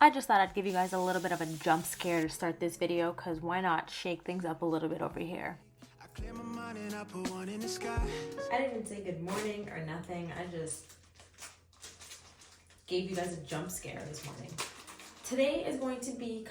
I just thought I'd give you guys a little bit of a jump scare to start this video, because why not shake things up a little bit over here. I didn't even say good morning or nothing. I just gave you guys a jump scare this morning. Today is going to be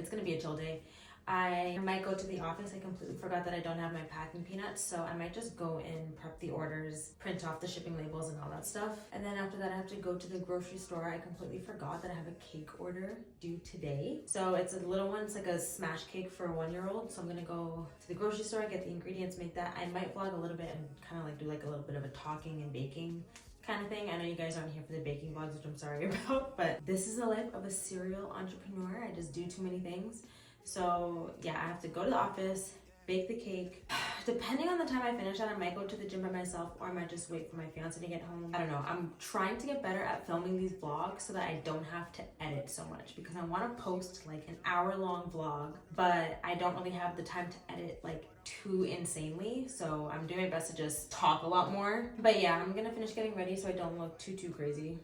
it's going to be a chill day. I might go to the office. I completely forgot that I don't have my packing peanuts, so I might just go in, prep the orders, print off the shipping labels and all that stuff. And then after that, I have to go to the grocery store. I completely forgot that I have a cake order due today. So it's a little one. It's like a smash cake for a 1-year-old. So I'm gonna go to the grocery store, get the ingredients, make that. I might vlog a little bit and kind of like do like a little bit of a talking and baking kind of thing. I know you guys aren't here for the baking vlogs, which I'm sorry about, but this is the life of a serial entrepreneur. I just do too many things. So yeah, I have to go to the office, bake the cake. Depending on the time I finish that, I might go to the gym by myself, or I might just wait for my fiance to get home. I don't know. I'm trying to get better at filming these vlogs so that I don't have to edit so much, because I want to post like an hour-long vlog, but I don't really have the time to edit like too insanely. So I'm doing my best to just talk a lot more. But yeah, I'm gonna finish getting ready so I don't look too crazy.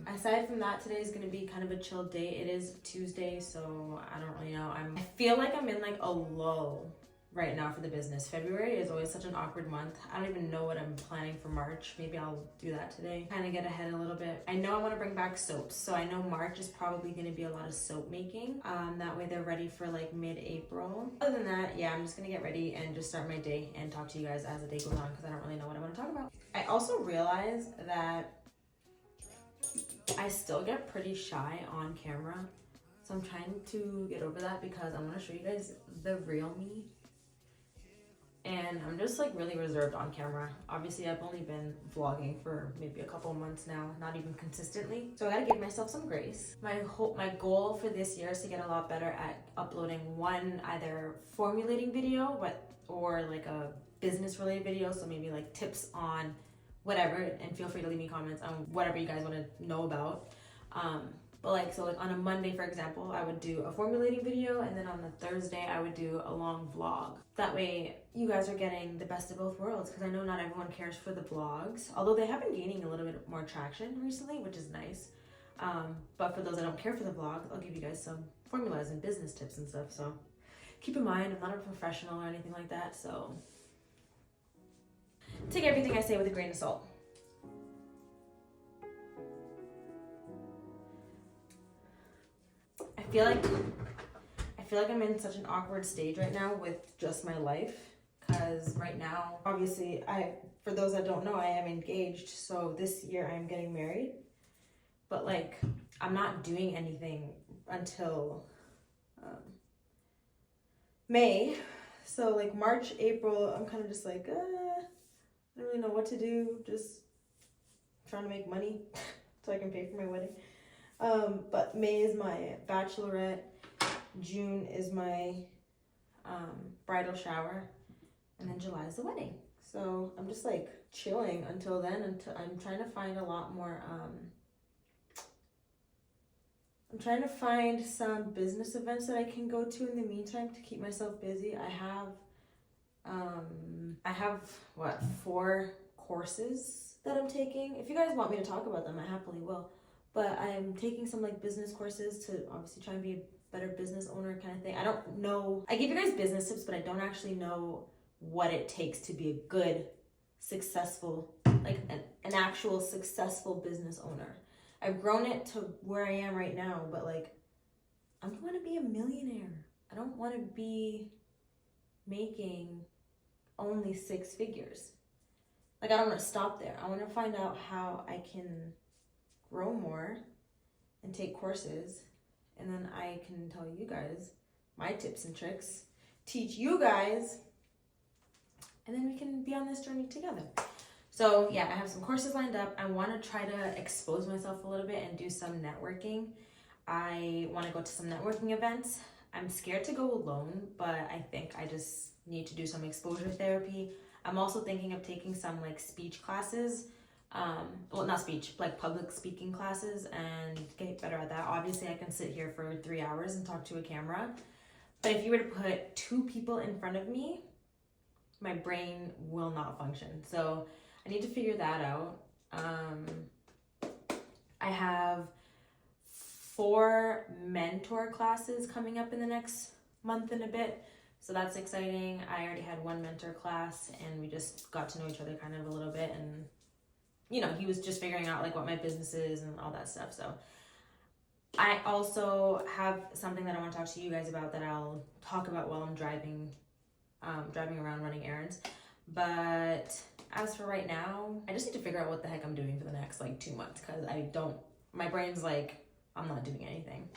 Aside from that, today is going to be kind of a chill day. It is Tuesday, so I don't really know. I feel like I'm in like a lull right now for the business. February is always such an awkward month. I don't even know what I'm planning for March. Maybe I'll do that today. Kind of get ahead a little bit. I know I want to bring back soaps, so I know March is probably going to be a lot of soap making. That way they're ready for like mid-April. Other than that, yeah, I'm just going to get ready and just start my day and talk to you guys as the day goes on, because I don't really know what I want to talk about. I also realized that I still get pretty shy on camera, so I'm trying to get over that, because I want to show you guys the real me. And I'm just like really reserved on camera. Obviously, I've only been vlogging for maybe a couple months now, not even consistently. So I gotta give myself some grace. My goal for this year is to get a lot better at uploading one either formulating video, or like a business related video. So maybe like tips on whatever, and feel free to leave me comments on whatever you guys want to know about. But like on a Monday, for example, I would do a formulating video, and then on the Thursday I would do a long vlog. That way you guys are getting the best of both worlds, because I know not everyone cares for the vlogs, although they have been gaining a little bit more traction recently, which is nice. But for those that don't care for the vlog, I'll give you guys some formulas and business tips and stuff. So keep in mind, I'm not a professional or anything like that, so take everything I say with a grain of salt. I feel like I'm in such an awkward stage right now with just my life, because right now, obviously, for those that don't know, I am engaged. So this year I am getting married, but like I'm not doing anything until May. So like March, April, I'm kind of just like, I don't really know what to do, just trying to make money so I can pay for my wedding. But May is my bachelorette, June is my bridal shower, and then July is the wedding. So I'm just like chilling until then, until I'm trying to find a lot more, I'm trying to find some business events that I can go to in the meantime to keep myself busy. I have what, 4 courses that I'm taking. If you guys want me to talk about them, I happily will. But I'm taking some like business courses to obviously try and be a better business owner kind of thing. I don't know. I give you guys business tips, but I don't actually know what it takes to be a good, successful, like an actual successful business owner. I've grown it to where I am right now, but like I want to be a millionaire. I don't want to be making only 6 figures. Like I don't want to stop there. I want to find out how I can grow more and take courses, and then I can tell you guys my tips and tricks, teach you guys, and then we can be on this journey together. So yeah, I have some courses lined up. I want to try to expose myself a little bit and do some networking. I want to go to some networking events. I'm scared to go alone, but I think I just need to do some exposure therapy. I'm also thinking of taking some like speech classes. Well, not speech, like public speaking classes, and get better at that. Obviously, I can sit here for 3 hours and talk to a camera, but if you were to put 2 people in front of me, my brain will not function. So I need to figure that out. I have 4 mentor classes coming up in the next month and a bit. So that's exciting. I already had 1 mentor class and we just got to know each other kind of a little bit. And, you know, he was just figuring out like what my business is and all that stuff. So I also have something that I want to talk to you guys about that I'll talk about while I'm driving around running errands. But as for right now, I just need to figure out what the heck I'm doing for the next like 2 months, because my brain's like, I'm not doing anything.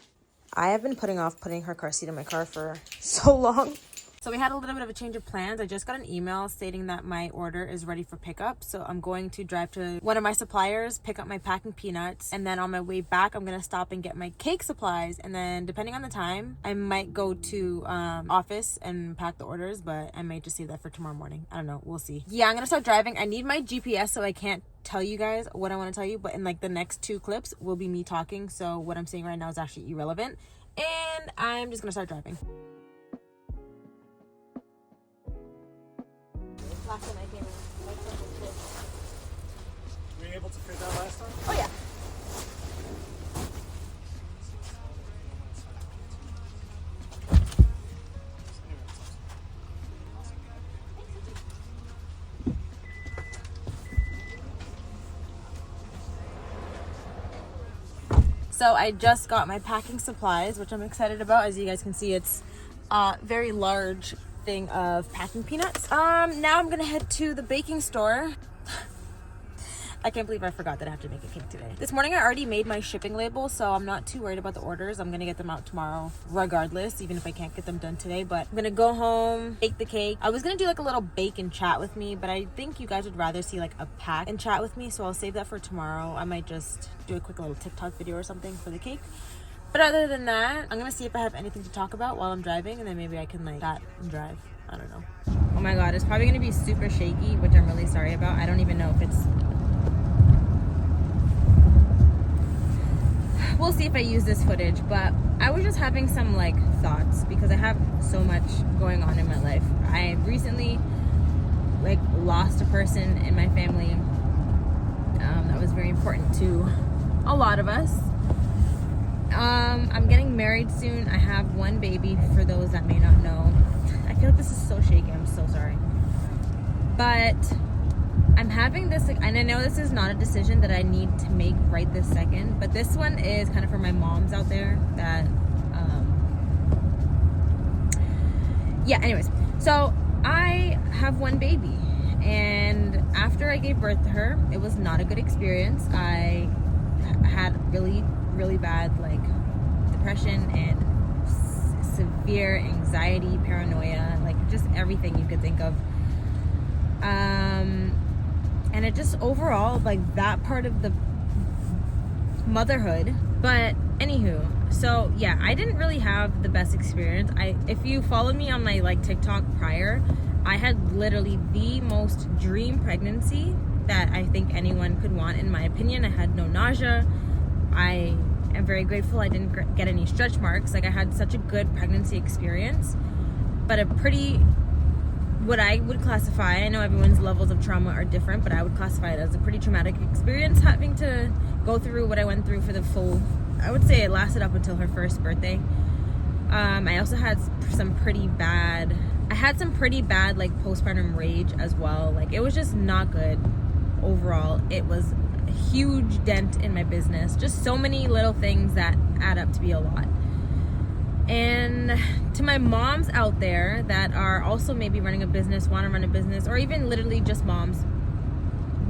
I have been putting off putting her car seat in my car for so long. So we had a little bit of a change of plans. I just got an email stating that my order is ready for pickup. So I'm going to drive to one of my suppliers, pick up my packing peanuts, and then on my way back, I'm going to stop and get my cake supplies. And then depending on the time, I might go to office and pack the orders, but I might just save that for tomorrow morning. I don't know. We'll see. Yeah, I'm going to start driving. I need my GPS, so I can't tell you guys what I want to tell you, but in like the next 2 clips will be me talking. So what I'm saying right now is actually irrelevant. And I'm just going to start driving. Last time I came in, my friend was pissed. Were you able to fit that last time? Oh yeah. So I just got my packing supplies, which I'm excited about. As you guys can see, it's a very large thing of packing peanuts. Now I'm gonna head to the baking store. I can't believe I forgot that I have to make a cake today. This morning I already made my shipping label, so I'm not too worried about the orders. I'm gonna get them out tomorrow regardless, even if I can't get them done today. But I'm gonna go home, bake the cake. I was gonna do like a little bake and chat with me, but I think you guys would rather see like a pack and chat with me, so I'll save that for tomorrow. I might just do a quick little TikTok video or something for the cake. But other than that, I'm gonna see if I have anything to talk about while I'm driving, and then maybe I can like chat and drive. I don't know. Oh my god, it's probably gonna be super shaky, which I'm really sorry about. I don't even know if it's... We'll see if I use this footage, but I was just having some like thoughts because I have so much going on in my life. I recently like lost a person in my family that was very important to a lot of us. I'm getting married soon. I have 1 baby, for those that may not know. I feel like this is so shaky. I'm so sorry. But I'm having this, and I know this is not a decision that I need to make right this second, but this one is kind of for my moms out there that, yeah, anyways. So I have 1 baby, and after I gave birth to her, it was not a good experience. I had really bad like depression and severe anxiety, paranoia, like just everything you could think of. And it just overall, like that part of the motherhood. But anywho, so yeah, I didn't really have the best experience. If you followed me on my like TikTok prior, I had literally the most dream pregnancy that I think anyone could want, in my opinion. I had no nausea. I am very grateful I didn't get any stretch marks. Like I had such a good pregnancy experience, but a pretty, what I would classify, I know everyone's levels of trauma are different, but I would classify it as a pretty traumatic experience, having to go through what I went through for the full, I would say it lasted up until her first birthday. I also had some pretty bad like postpartum rage as well. Like it was just not good overall. It was a huge dent in my business. Just so many little things that add up to be a lot. And to my moms out there that are also maybe running a business, want to run a business, or even literally just moms,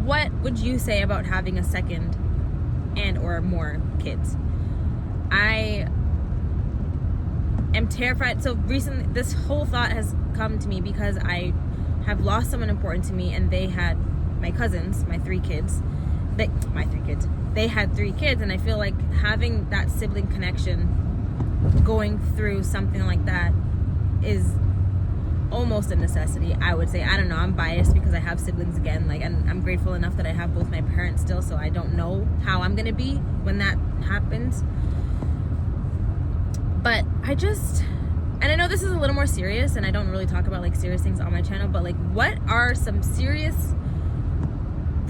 what would you say about having a second and or more kids? I am terrified. So recently, this whole thought has come to me because I have lost someone important to me, and they had my cousins, my 3 kids. They had 3 kids, and I feel like having that sibling connection, going through something like that, is almost a necessity, I would say. I don't know, I'm biased because I have siblings again, like, and I'm grateful enough that I have both my parents still, so I don't know how I'm gonna be when that happens. But and I know this is a little more serious, and I don't really talk about like serious things on my channel, but like, what are some serious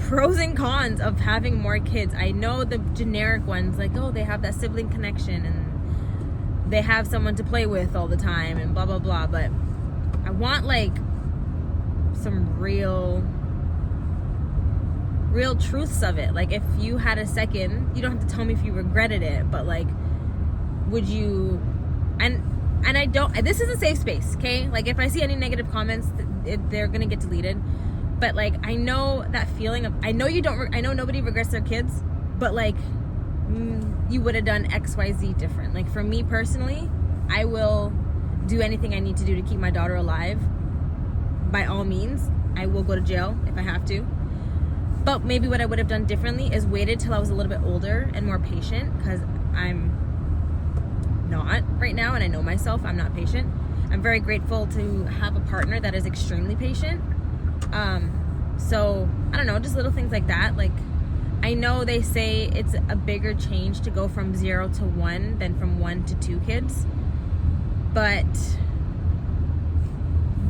pros and cons of having more kids. I know the generic ones, like, oh, they have that sibling connection and they have someone to play with all the time and blah blah blah, but I want like some real truths of it. Like, if you had a second, you don't have to tell me if you regretted it, but like, would you? And I don't, this is a safe space, okay? Like, if I see any negative comments, they're gonna get deleted. But like, I know that feeling of, I know nobody regrets their kids, but like, you would have done XYZ different. Like, for me personally, I will do anything I need to do to keep my daughter alive. By all means, I will go to jail if I have to. But maybe what I would have done differently is waited till I was a little bit older and more patient, because I'm not right now, and I know myself, I'm not patient. I'm very grateful to have a partner that is extremely patient. So I don't know, just little things like that. Like, I know they say it's a bigger change to go from 0 to 1 than from 1 to 2 kids, but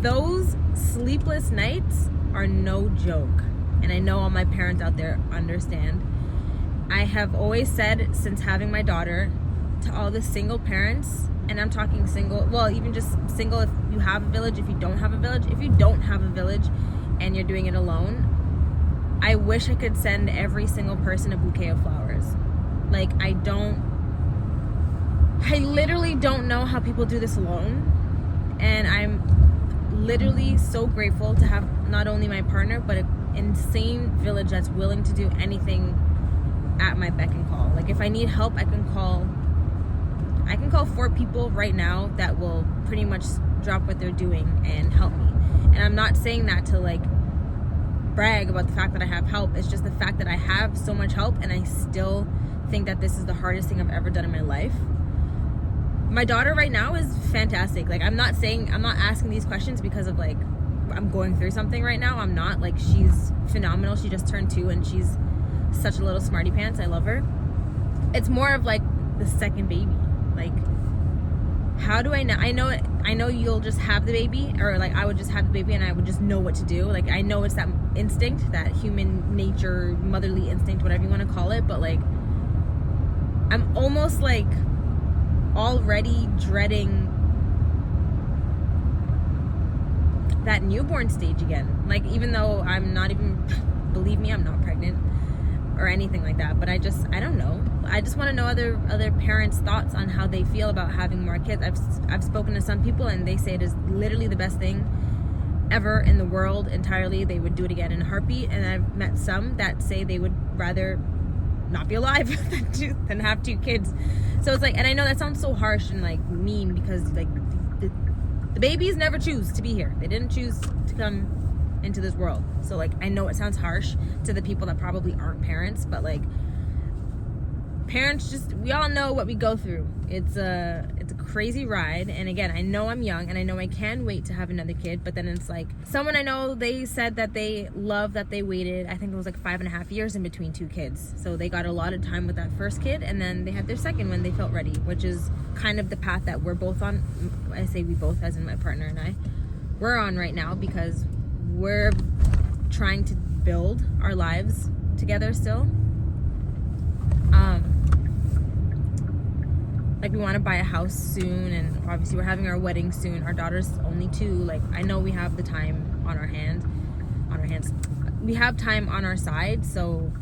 those sleepless nights are no joke. And I know all my parents out there understand. I have always said, since having my daughter, to all the single parents, and I'm talking single, well, even just single if you have a village, if you don't have a village, if you don't have a village and you're doing it alone, I wish I could send every single person a bouquet of flowers. Like, I literally don't know how people do this alone. And I'm literally so grateful to have not only my partner, but an insane village that's willing to do anything at my beck and call. Like, if I need help, I can call 4 people right now that will pretty much drop what they're doing and help me. And I'm not saying that to like brag about the fact that I have help. It's just the fact that I have so much help, and I still think that this is the hardest thing I've ever done in my life. My daughter right now is fantastic. Like, I'm not asking these questions because of like I'm going through something right now. I'm not. Like, she's phenomenal. She just turned 2 and she's such a little smarty pants. I love her. It's more of like the second baby. Like, how do I know? I know you'll just have the baby, or like I would just have the baby and I would just know what to do. Like, I know it's that instinct, that human nature, motherly instinct, whatever you want to call it. But like, I'm almost like already dreading that newborn stage again. Like, even though I'm not even, believe me, I'm not pregnant or anything like that, but I don't know. I just want to know other parents' thoughts on how they feel about having more kids. I've spoken to some people and they say it is literally the best thing ever in the world entirely. They would do it again in a heartbeat. And I've met some that say they would rather not be alive than have 2 kids. So it's like, and I know that sounds so harsh and like mean, because like the babies never choose to be here. They didn't choose to come into this world. So like, I know it sounds harsh to the people that probably aren't parents, but like, parents, just, we all know what we go through. It's a crazy ride. And again, I know I'm young and I know I can wait to have another kid, but then it's like, someone I know, they said that they love that they waited, I think it was like 5.5 years in between 2 kids. So they got a lot of time with that first kid, and then they had their second when they felt ready, which is kind of the path that we're both on. I say we both, as in my partner and I, we're on right now, because we're trying to build our lives together still. Like, we want to buy a house soon, and obviously we're having our wedding soon. Our daughter's only 2. Like, I know we have the time on our hands. We have time on our side, so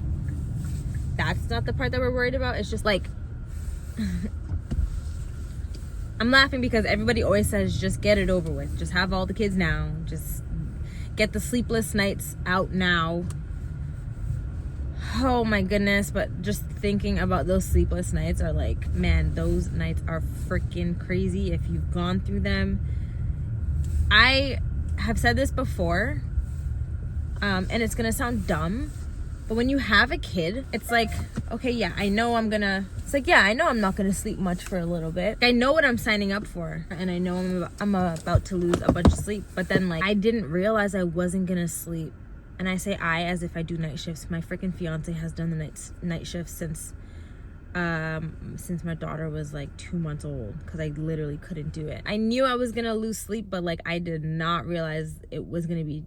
that's not the part that we're worried about. It's just like, I'm laughing because everybody always says, just get it over with. Just have all the kids now. Just get the sleepless nights out now. Oh my goodness, but just thinking about those sleepless nights are like, man, those nights are freaking crazy if you've gone through them. I have said this before, and it's gonna sound dumb, but when you have a kid, it's like, okay, yeah, I know I'm not gonna sleep much for a little bit. I know what I'm signing up for, and I know I'm about to lose a bunch of sleep, but then like, I didn't realize I wasn't gonna sleep. And I say I as if I do night shifts. My freaking fiance has done the night shifts since my daughter was like 2 months old, because I literally couldn't do it. I knew I was gonna lose sleep, but like, I did not realize it was gonna be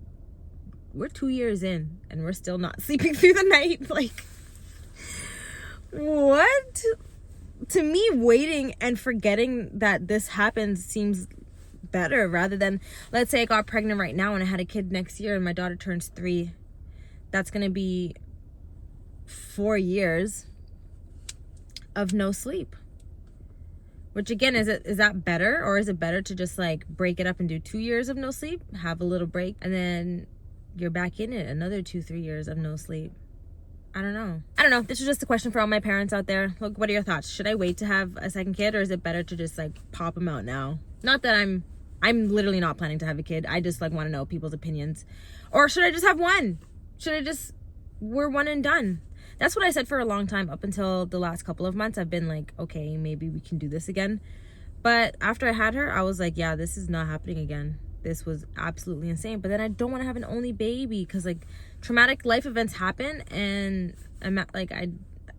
we're 2 years in and we're still not sleeping through the night. Like, what? To me, waiting and forgetting that this happens seems better, rather than, let's say I got pregnant right now and I had a kid next year and my daughter turns 3. That's gonna be 4 years of no sleep. Which again, is that better, or is it better to just like break it up and do 2 years of no sleep, have a little break, and then you're back in it another 2-3 years of no sleep? I don't know. This is just a question for all my parents out there. Look, what are your thoughts? Should I wait to have a second kid, or is it better to just like pop them out now? Not that I'm literally not planning to have a kid. I just like want to know people's opinions. Or should I just have one? We're one and done. That's what I said for a long time. Up until the last couple of months, I've been like, okay, maybe we can do this again. But after I had her, I was like, yeah, this is not happening again. This was absolutely insane. But then I don't want to have an only baby, because like traumatic life events happen, and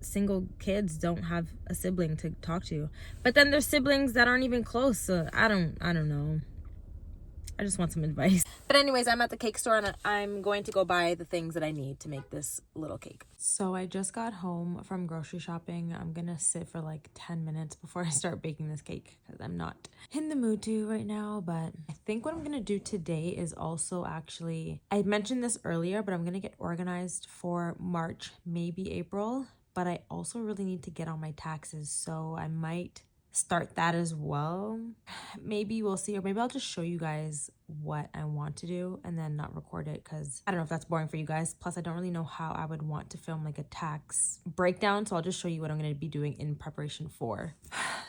single kids don't have a sibling to talk to. But then there's siblings that aren't even close. So I don't know. I just want some advice. But anyways, I'm at the cake store and I'm going to go buy the things that I need to make this little cake. So I just got home from grocery shopping. I'm gonna sit for like 10 minutes before I start baking this cake, because I'm not in the mood to right now. But I think what I'm gonna do today is also actually, I mentioned this earlier, but I'm gonna get organized for March, maybe April. But I also really need to get on my taxes, so I might start that as well. Maybe we'll see, or maybe I'll just show you guys what I want to do and then not record it, because I don't know if that's boring for you guys. Plus I don't really know how I would want to film like a tax breakdown, so I'll just show you what I'm going to be doing in preparation for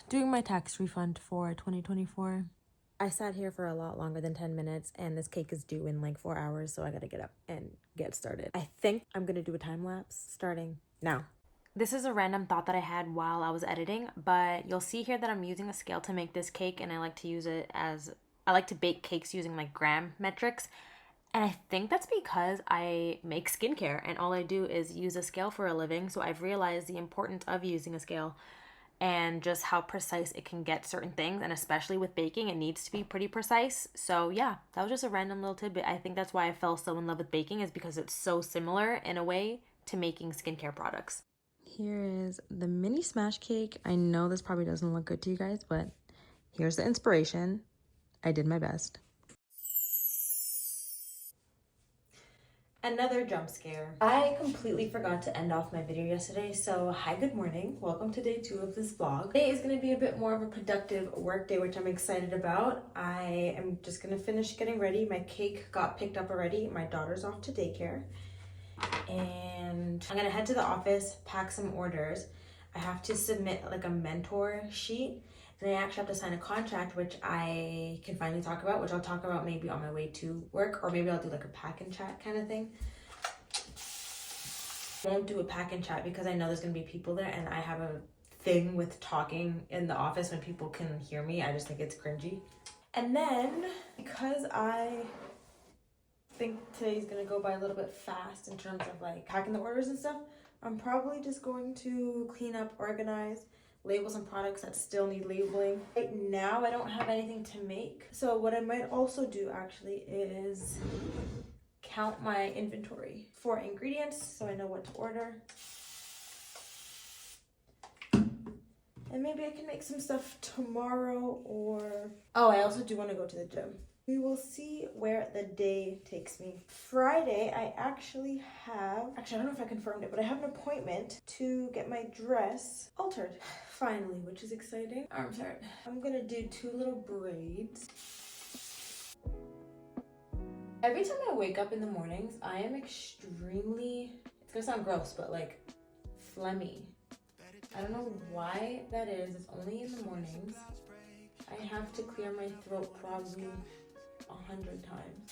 doing my tax refund for 2024. I sat here for a lot longer than 10 minutes and this cake is due in like 4 hours, so I gotta get up and get started. I think I'm gonna do a time lapse starting now. This is a random thought that I had while I was editing, but you'll see here that I'm using a scale to make this cake, and I like to use it as, I like to bake cakes using like gram metrics. And I think that's because I make skincare and all I do is use a scale for a living. So I've realized the importance of using a scale and just how precise it can get certain things. And especially with baking, it needs to be pretty precise. So yeah, that was just a random little tidbit. I think that's why I fell so in love with baking, is because it's so similar in a way to making skincare products. Here is the mini smash cake. I know this probably doesn't look good to you guys, but here's the inspiration. I did my best. Another jump scare. I completely forgot to end off my video yesterday, so hi, good morning. Welcome to day 2 of this vlog. Today is going to be a bit more of a productive work day, which I'm excited about. I am just going to finish getting ready. My cake got picked up already. My daughter's off to daycare. And I'm gonna head to the office, pack some orders. I have to submit like a mentor sheet, and I actually have to sign a contract, which I can finally talk about, which I'll talk about maybe on my way to work, or maybe I'll do like a pack and chat kind of thing. I won't do a pack and chat because I know there's gonna be people there, and I have a thing with talking in the office when people can hear me. I just think it's cringy. And then because I think today's gonna go by a little bit fast in terms of like packing the orders and stuff, I'm probably just going to clean up, organize, label some products that still need labeling. Right now I don't have anything to make, so what I might also do actually is count my inventory for ingredients so I know what to order, and maybe I can make some stuff tomorrow. Or I also do want to go to the gym. We will see where the day takes me. Friday, I actually have, I don't know if I confirmed it, but I have an appointment to get my dress altered. Finally, which is exciting. Arms hurt. I'm gonna do 2 little braids. Every time I wake up in the mornings, I am extremely, it's gonna sound gross, but like phlegmy. I don't know why that is. It's only in the mornings. I have to clear my throat probably 100 times.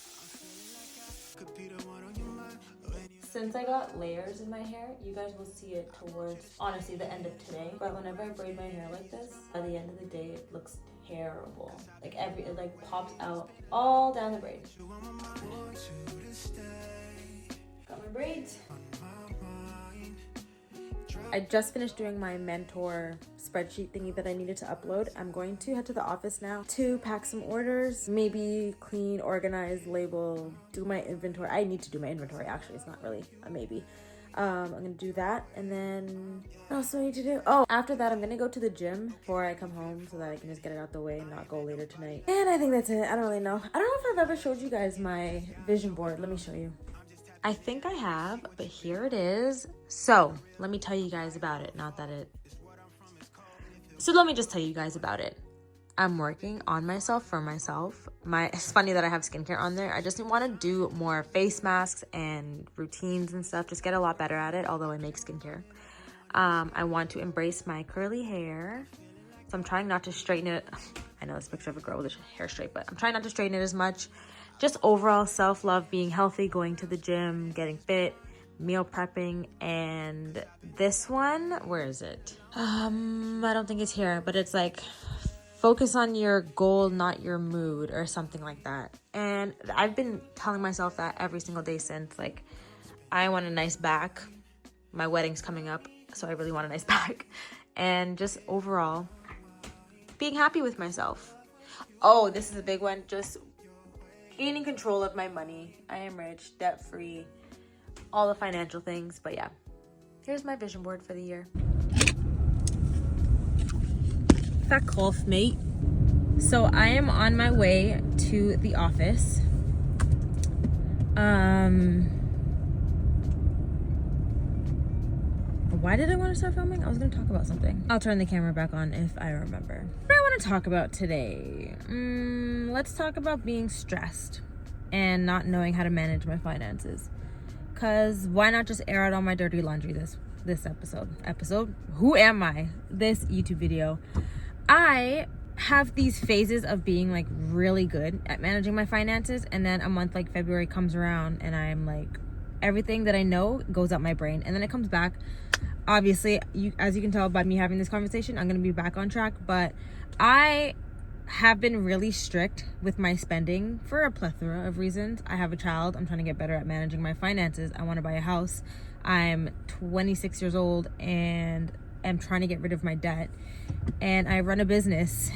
Since I got layers in my hair, you guys will see it towards, honestly, the end of today. But whenever I braid my hair like this, by the end of the day, it looks terrible. Like it like pops out all down the braid. Got my braids. I just finished doing my mentor spreadsheet thingy that I needed to upload. I'm going to head to the office now to pack some orders, maybe clean, organize, label, do my inventory. I need to do my inventory, actually. It's not really a maybe. I'm gonna do that, and then what else do I need to do? Oh, after that, I'm gonna go to the gym before I come home so that I can just get it out the way and not go later tonight. And I think that's it. I don't really know. I don't know if I've ever showed you guys my vision board. Let me show you. I think I have, but here it is. So let me tell you guys about it. So let me just tell you guys about it. I'm working on myself for myself. It's funny that I have skincare on there. I just want to do more face masks and routines and stuff. Just get a lot better at it, although I make skincare. I want to embrace my curly hair. So I'm trying not to straighten it. I know it's a picture of a girl with a hair straight, but I'm trying not to straighten it as much. Just overall self-love, being healthy, going to the gym, getting fit, meal prepping, and this one, where is it? I don't think it's here, but it's like, focus on your goal, not your mood, or something like that. And I've been telling myself that every single day since. Like, I want a nice back. My wedding's coming up, so I really want a nice back. And just overall, being happy with myself. Oh, this is a big one. Just gaining control of my money. I am rich, debt-free, all the financial things. But yeah, here's my vision board for the year. That cough, mate. So I am on my way to the office. Why did I want to start filming? I was going to talk about something. I'll turn the camera back on if I remember. What do I want to talk about today? Let's talk about being stressed and not knowing how to manage my finances. Cause why not just air out all my dirty laundry this episode? Who am I? This YouTube video. I have these phases of being like really good at managing my finances, and then a month like February comes around and I'm like, everything that I know goes out my brain, and then it comes back. Obviously, as you can tell by me having this conversation, I'm gonna be back on track, but I have been really strict with my spending for a plethora of reasons. I have a child. I'm trying to get better at managing my finances. I want to buy a house. I'm 26 years old and am trying to get rid of my debt, and I run a business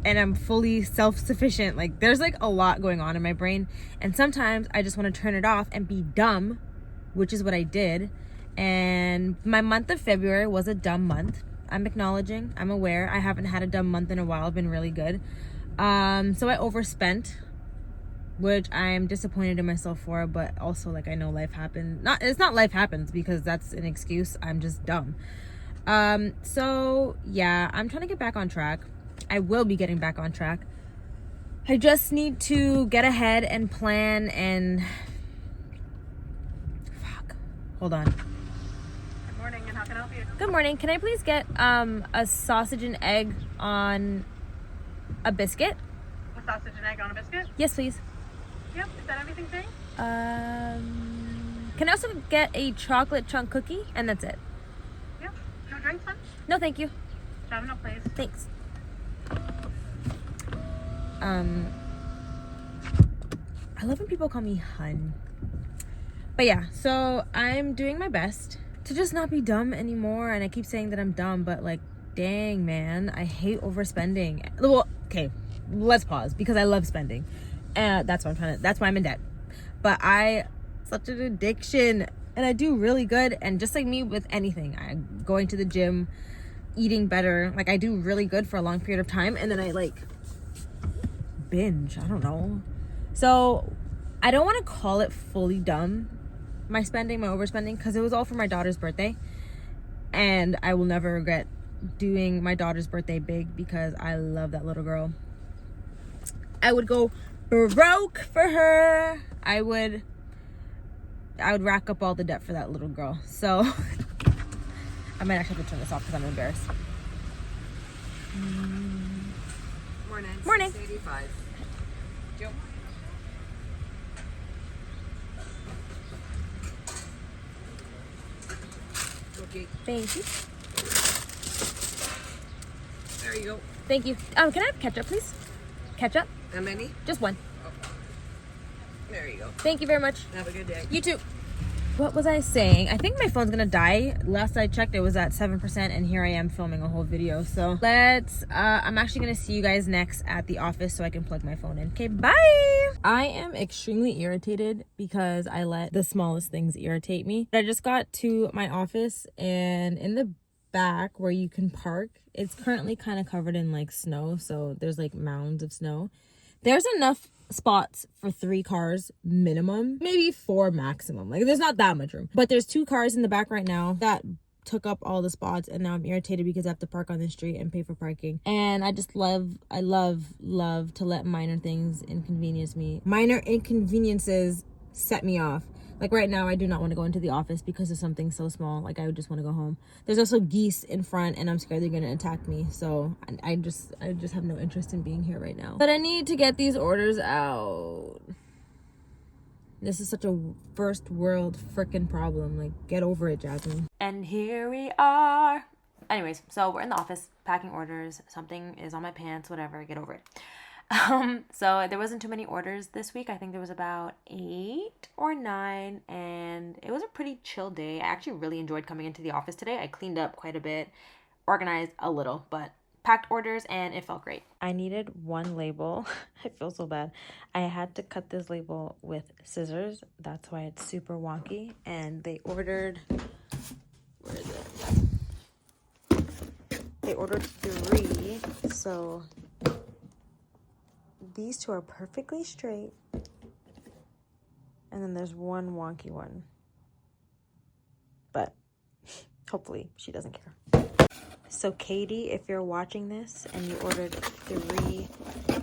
and I'm fully self-sufficient. Like, there's like a lot going on in my brain, and sometimes I just want to turn it off and be dumb, which is what I did. And my month of February was a dumb month. I'm acknowledging, I'm aware. I haven't had a dumb month in a while. I've been really good. So I overspent, which I'm disappointed in myself for, but also like I know life happens. It's not life happens because that's an excuse. I'm just dumb. So yeah, I'm trying to get back on track. I will be getting back on track. I just need to get ahead and plan and hold on. Good morning, and how can I help you? Good morning. Can I please get a sausage and egg on a biscuit? A sausage and egg on a biscuit? Yes, please. Yep. Is that everything, Jane? Can I also get a chocolate chunk cookie? And that's it. Yep. No drinks, hun? No, thank you. Domino, please. Thanks. I love when people call me hun. But yeah, so I'm doing my best to just not be dumb anymore. And I keep saying that I'm dumb, but like, dang, man, I hate overspending. Well, okay, let's pause because I love spending. That's why I'm in debt. But such an addiction, and I do really good. And just like me with anything, I'm going to the gym, eating better. Like, I do really good for a long period of time, and then I like binge. I don't know. So I don't want to call it fully dumb, my overspending, because it was all for my daughter's birthday, and I will never regret doing my daughter's birthday big because I love that little girl. I would go broke for her. I would rack up all the debt for that little girl. So I might actually have to turn this off because I'm embarrassed. Morning. Morning. 685. Joe. Okay. Thank you. There you go. Thank you. Can I have ketchup, please? Ketchup? How many? Just one. There you go. Thank you very much. Have a good day. You too. What was I saying? I think my phone's gonna die. Last I checked, it was at 7%, and here I am filming a whole video. So let's, I'm actually gonna see you guys next at the office so I can plug my phone in. Okay, bye! I am extremely irritated because I let the smallest things irritate me. I just got to my office, and in the back where you can park, it's currently kind of covered in like snow, so there's like mounds of snow. There's enough spots for 3 cars minimum, maybe 4 maximum. Like there's not that much room, but there's 2 cars in the back right now that took up all the spots, and now I'm irritated because I have to park on the street and pay for parking. And I just love to let minor things inconvenience me. Minor inconveniences set me off. Like right now, I do not want to go into the office because of something so small. Like I would just want to go home. There's also geese in front, and I'm scared they're going to attack me. So I just have no interest in being here right now. But I need to get these orders out. This is such a first world freaking problem. Like, get over it, Jasmine. And here we are. Anyways, so we're in the office packing orders. Something is on my pants, whatever. Get over it. So there wasn't too many orders this week. I think there was about 8 or 9, and it was a pretty chill day. I actually really enjoyed coming into the office today. I cleaned up quite a bit, organized a little, but packed orders, and it felt great. I needed 1 label. I feel so bad. I had to cut this label with scissors. That's why it's super wonky. And they ordered, where is it? They ordered 3, so these 2 are perfectly straight, and then there's 1 wonky one, but hopefully she doesn't care. So Katie, if you're watching this and you ordered 3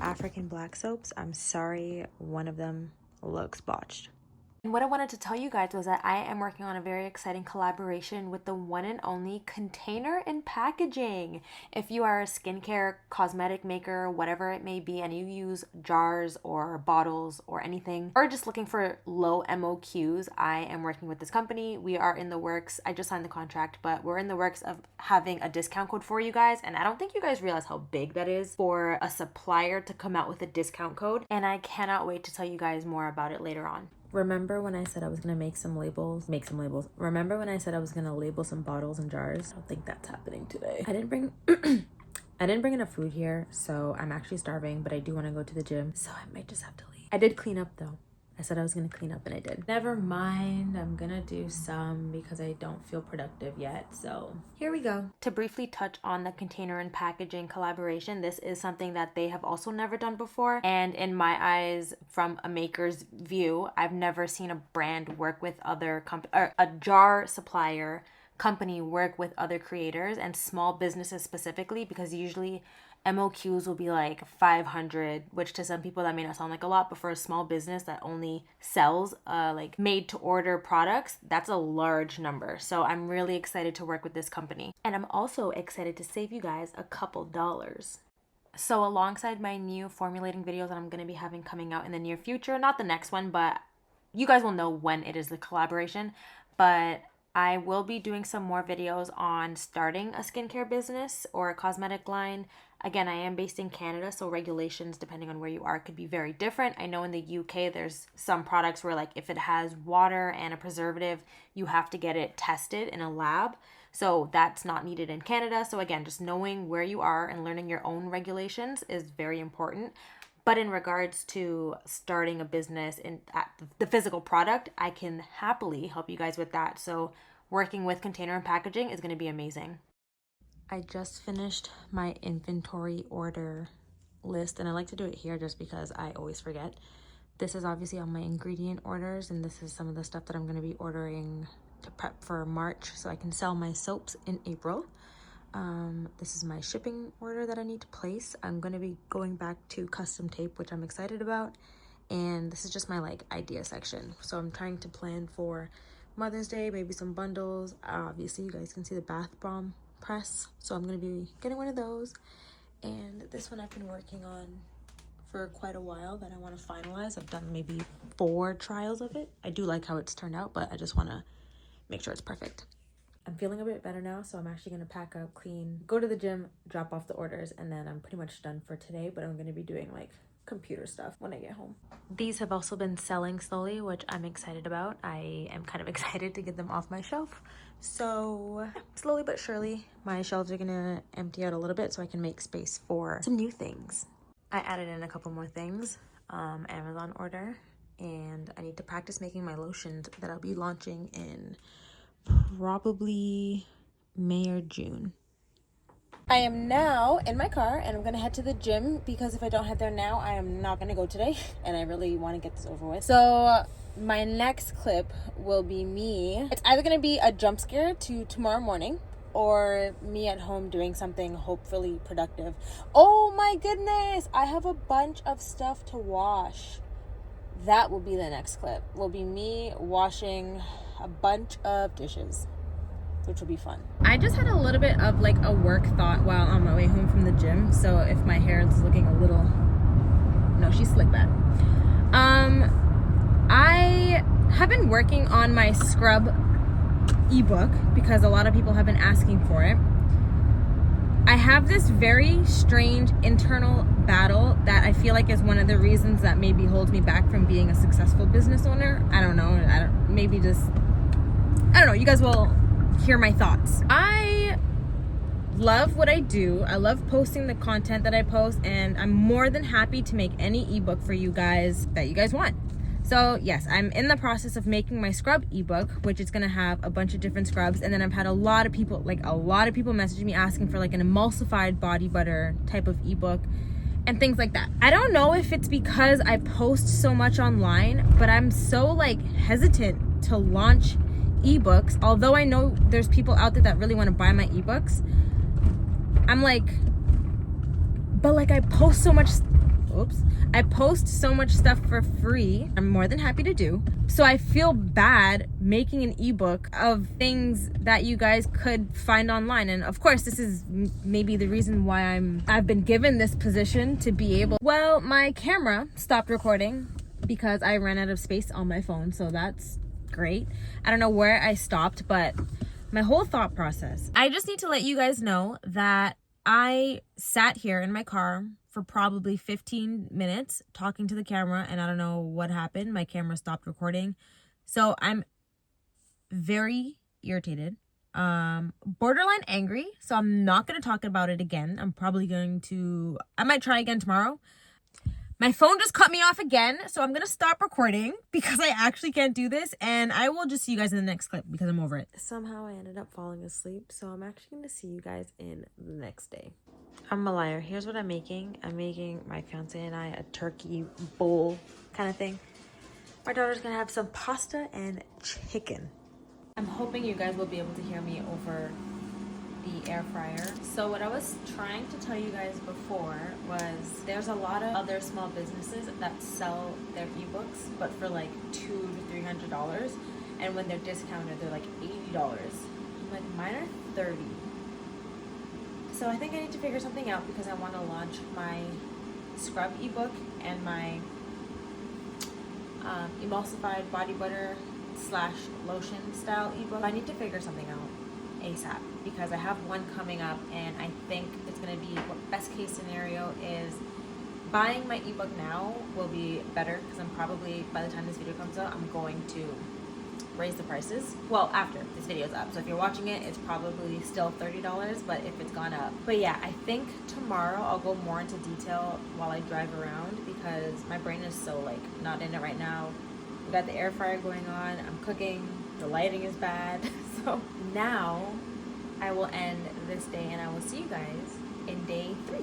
African black soaps, I'm sorry, one of them looks botched. And what I wanted to tell you guys was that I am working on a very exciting collaboration with the one and only Container and Packaging. If you are a skincare, cosmetic maker, whatever it may be, and you use jars or bottles or anything, or just looking for low MOQs, I am working with this company. We are in the works. I just signed the contract, but we're in the works of having a discount code for you guys. And I don't think you guys realize how big that is for a supplier to come out with a discount code. And I cannot wait to tell you guys more about it later on. Remember when I said I was gonna make some labels? Remember when I said I was gonna label some bottles and jars? I don't think that's happening today. I didn't bring enough food here, so I'm actually starving, but I do want to go to the gym, so I might just have to leave. I did clean up though. I said I was gonna clean up, and I did. Never mind, I'm gonna do some because I don't feel productive yet, so here we go. To briefly touch on the Container and Packaging collaboration, this is something that they have also never done before, and in my eyes, from a maker's view, I've never seen a brand work with other or a jar supplier company work with other creators and small businesses specifically, because usually MOQs will be like 500, which to some people that may not sound like a lot, but for a small business that only sells like made to order products, that's a large number. So I'm really excited to work with this company, and I'm also excited to save you guys a couple dollars. So alongside my new formulating videos that I'm going to be having coming out in the near future, not the next one, but you guys will know when it is the collaboration, but I will be doing some more videos on starting a skincare business or a cosmetic line. Again, I am based in Canada, so regulations, depending on where you are, could be very different. I know in the UK, there's some products where, like, if it has water and a preservative, you have to get it tested in a lab. So that's not needed in Canada. So again, just knowing where you are and learning your own regulations is very important. But in regards to starting a business in the physical product, I can happily help you guys with that. So working with Container and Packaging is going to be amazing. I just finished my inventory order list, and I like to do it here just because I always forget. This is obviously on my ingredient orders, and this is some of the stuff that I'm going to be ordering to prep for March so I can sell my soaps in April. This is my shipping order that I need to place. I'm going to be going back to custom tape, which I'm excited about, and this is just my like idea section. So I'm trying to plan for Mother's Day, maybe some bundles. Obviously you guys can see the bath bomb press, so I'm going to be getting one of those. And this one I've been working on for quite a while that I want to finalize. I've done maybe 4 trials of it. I do like how it's turned out, but I just want to make sure it's perfect. I'm feeling a bit better now, so I'm actually going to pack up, clean, go to the gym, drop off the orders, and then I'm pretty much done for today. But I'm going to be doing like computer stuff when I get home. These have also been selling slowly, which I'm excited about. I am kind of excited to get them off my shelf. So slowly but surely, my shelves are gonna empty out a little bit so I can make space for some new things. I added in a couple more things, Amazon order, and I need to practice making my lotions that I'll be launching in probably May or June. I am now in my car and I'm gonna head to the gym because if I don't head there now, I am not gonna go today and I really want to get this over with. So my next clip will be me. It's either gonna be a jump scare to tomorrow morning or me at home doing something hopefully productive. Oh my goodness, I have a bunch of stuff to wash. That will be the next clip. Will be me washing a bunch of dishes, which will be fun. I just had a little bit of like a work thought while on my way home from the gym. So if my hair is looking a little, no, she's slick back. I have been working on my scrub ebook because a lot of people have been asking for it. I have this very strange internal battle that I feel like is one of the reasons that maybe holds me back from being a successful business owner. I don't know. I don't know. You guys will hear my thoughts. I love what I do. I love posting the content that I post, and I'm more than happy to make any ebook for you guys that you guys want. So yes, I'm in the process of making my scrub ebook, which is gonna have a bunch of different scrubs. And then I've had a lot of people message me asking for like an emulsified body butter type of ebook and things like that. I don't know if it's because I post so much online, but I'm so like hesitant to launch ebooks. Although I know there's people out there that really want to buy my ebooks, I'm like, but like I post so much stuff for free. I'm more than happy to do. So I feel bad making an ebook of things that you guys could find online. And of course, this is maybe the reason why I've been given this position to be able. Well, my camera stopped recording because I ran out of space on my phone. So that's great. I don't know where I stopped, but my whole thought process. I just need to let you guys know that I sat here in my car for probably 15 minutes talking to the camera, and I don't know what happened. My camera stopped recording. So I'm very irritated, borderline angry. So I'm not going to talk about it again. I might try again tomorrow. My phone just cut me off again, so I'm going to stop recording because I actually can't do this, and I will just see you guys in the next clip because I'm over it. Somehow I ended up falling asleep, so I'm actually going to see you guys in the next day. I'm a liar. Here's what I'm making. I'm making my fiance and I a turkey bowl kind of thing. My daughter's going to have some pasta and chicken. I'm hoping you guys will be able to hear me over the air fryer. So what I was trying to tell you guys before was there's a lot of other small businesses that sell their ebooks, but for like $200 to $300, and when they're discounted they're like $80. I'm like, mine are $30. So I think I need to figure something out because I want to launch my scrub ebook and my emulsified body butter / lotion style ebook. I need to figure something out ASAP because I have one coming up, and I think it's going to be what best case scenario is buying my ebook now will be better because I'm probably, by the time this video comes out, I'm going to raise the prices. Well, after this video's up. So if you're watching it, it's probably still $30, but if it's gone up. But yeah, I think tomorrow I'll go more into detail while I drive around because my brain is so like not in it right now. We got the air fryer going on, I'm cooking, the lighting is bad. So now I will end this day and I will see you guys in day 3.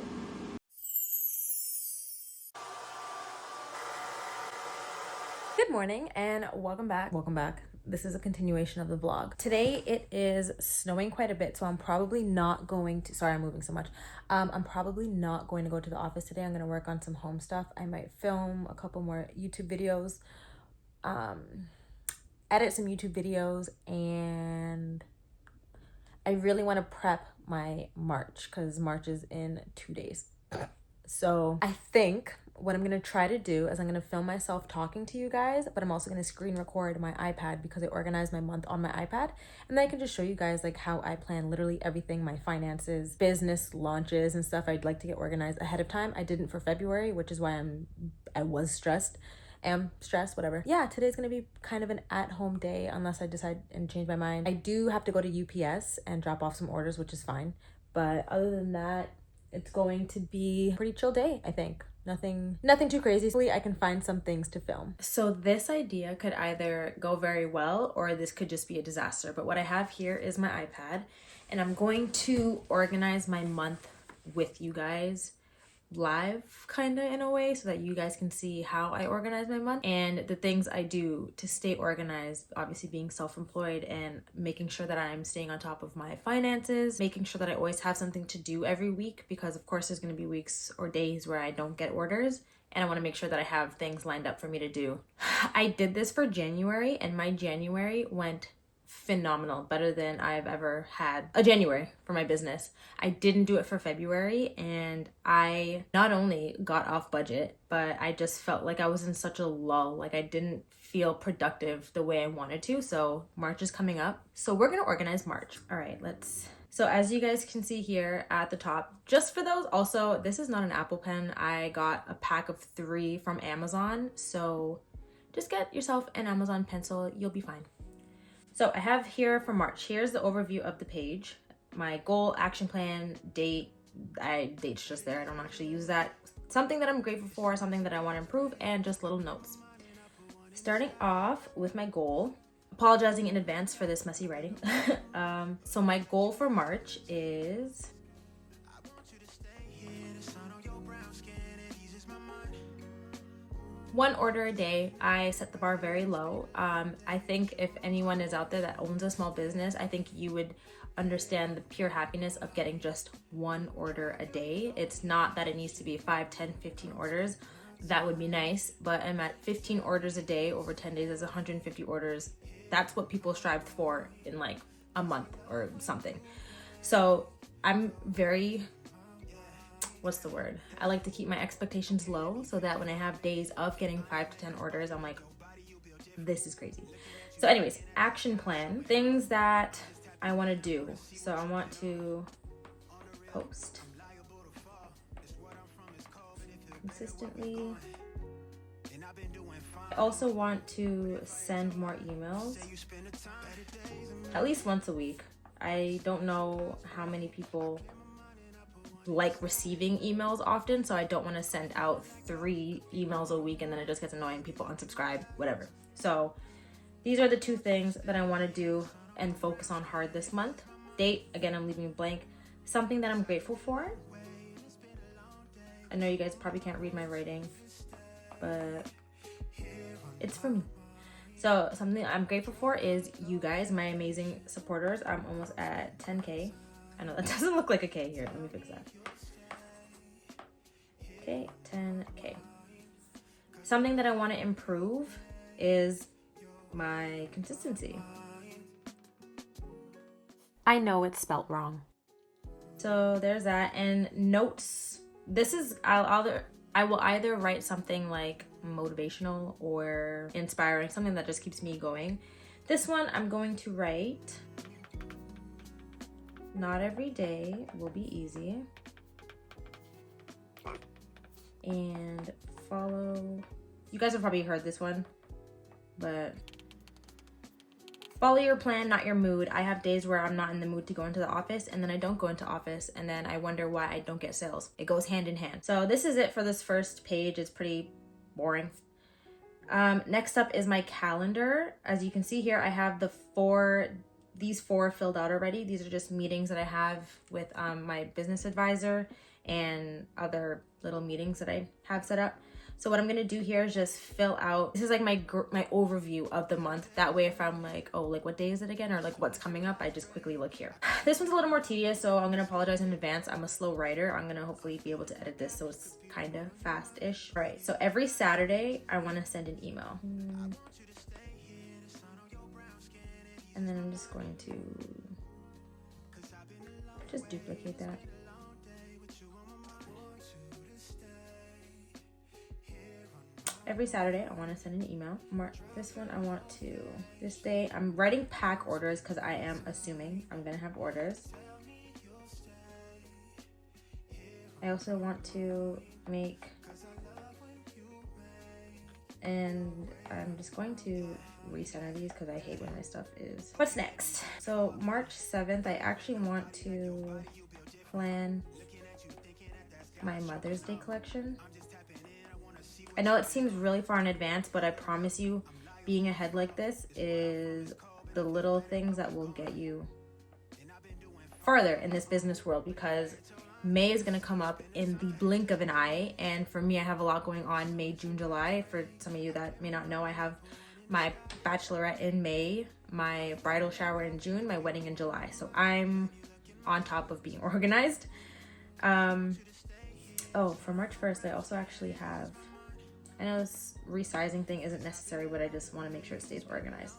Good morning and welcome back. This is a continuation of the vlog. Today it is snowing quite a bit, so I'm probably not going to, sorry I'm moving so much. I'm probably not going to go to the office today. I'm gonna work on some home stuff. I might film a couple more YouTube videos, edit some YouTube videos, and I really want to prep my March because March is in 2 days. So I think what I'm gonna try to do is I'm gonna film myself talking to you guys, but I'm also gonna screen record my iPad because I organize my month on my iPad. And then I can just show you guys like how I plan literally everything, my finances, business launches and stuff I'd like to get organized ahead of time. I didn't for February, which is why I was stressed. Am stressed, whatever. Yeah, today's gonna be kind of an at-home day unless I decide and change my mind. I do have to go to UPS and drop off some orders, which is fine. But other than that, it's going to be a pretty chill day, I think. Nothing too crazy. Hopefully I can find some things to film. So this idea could either go very well or this could just be a disaster. But what I have here is my iPad and I'm going to organize my month with you guys live kind of in a way so that you guys can see how I organize my month and the things I do to stay organized, obviously being self-employed and making sure that I'm staying on top of my finances, making sure that I always have something to do every week because of course there's going to be weeks or days where I don't get orders and I want to make sure that I have things lined up for me to do. I did this for January and my January went phenomenal, better than I've ever had a January for my business. I didn't do it for February and I not only got off budget, but I just felt like I was in such a lull. Like I didn't feel productive the way I wanted to. So March is coming up. So we're going to organize March. All right, so as you guys can see here at the top, just for those, also, this is not an Apple Pen. I got a pack of 3 from Amazon. So just get yourself an Amazon pencil. You'll be fine. So I have here for March, here's the overview of the page. My goal, action plan, date, date's just there, I don't actually use that. Something that I'm grateful for, something that I want to improve, and just little notes. Starting off with my goal, apologizing in advance for this messy writing. So my goal for March is one order a day. I set the bar very low. I think if anyone is out there that owns a small business, I think you would understand the pure happiness of getting just 1 order a day. It's not that it needs to be 5, 10, 15 orders. That would be nice, but I'm at 15 orders a day over 10 days. That's 150 orders. That's what people strive for in like a month or something. So I'm very, what's the word? I like to keep my expectations low so that when I have days of getting 5 to 10 orders, I'm like, this is crazy. So anyways, action plan, things that I want to do. So I want to post consistently. I also want to send more emails at least once a week. I don't know how many people like receiving emails often, so I don't want to send out 3 emails a week and then it just gets annoying, people unsubscribe, whatever. So these are the 2 things that I want to do and focus on hard this month. Date, again, I'm leaving blank. Something that I'm grateful for. I know you guys probably can't read my writing, but it's for me. So something I'm grateful for is you guys, my amazing supporters. I'm almost at 10K. I know that doesn't look like a K here. Let me fix that. Okay, 10K. Something that I want to improve is my consistency. I know it's spelt wrong. So there's that. And notes. This is, I will either write something like motivational or inspiring, something that just keeps me going. This one I'm going to write, not every day will be easy. And follow, you guys have probably heard this one, but follow your plan, not your mood. I have days where I'm not in the mood to go into the office and then I don't go into office and then I wonder why I don't get sales. It goes hand in hand. So this is it for this first page. It's pretty boring. Next up is my calendar. As you can see here, I have these 4 filled out already. These are just meetings that I have with my business advisor and other little meetings that I have set up. So what I'm gonna do here is just fill out, this is like my overview of the month. That way if I'm like, oh, like what day is it again? Or like what's coming up, I just quickly look here. This one's a little more tedious, so I'm gonna apologize in advance. I'm a slow writer. I'm gonna hopefully be able to edit this so it's kind of fast-ish. All right, so every Saturday, I wanna send an email. And then I'm just going to just duplicate that. every Saturday I want to send an email. This one I want to, this day I'm writing pack orders because I am assuming I'm gonna have orders. I also want to make, and I'm just going to recenter these because I hate when my stuff is. What's next? So March 7th, I actually want to plan my Mother's Day collection. I know it seems really far in advance, but I promise you, being ahead like this is the little things that will get you farther in this business world, because May is gonna come up in the blink of an eye. And for me, I have a lot going on May, June, July. For some of you that may not know, I have my bachelorette in May, my bridal shower in June, my wedding in July. So I'm on top of being organized. Oh, for March 1st, I also actually have, I know this resizing thing isn't necessary, but I just want to make sure it stays organized.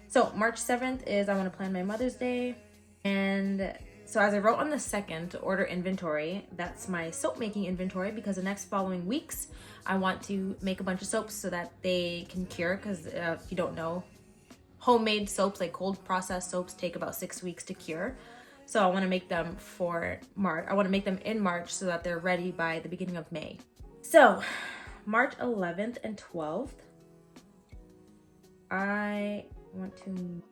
So March 7th is I want to plan my Mother's Day. And so as I wrote on the 2nd to order inventory, that's my soap making inventory, because the next following weeks, I want to make a bunch of soaps so that they can cure, because if you don't know, homemade soaps, like cold processed soaps, take about 6 weeks to cure. So I want to make them for March. I want to make them in March so that they're ready by the beginning of May. So March 11th and 12th, I want to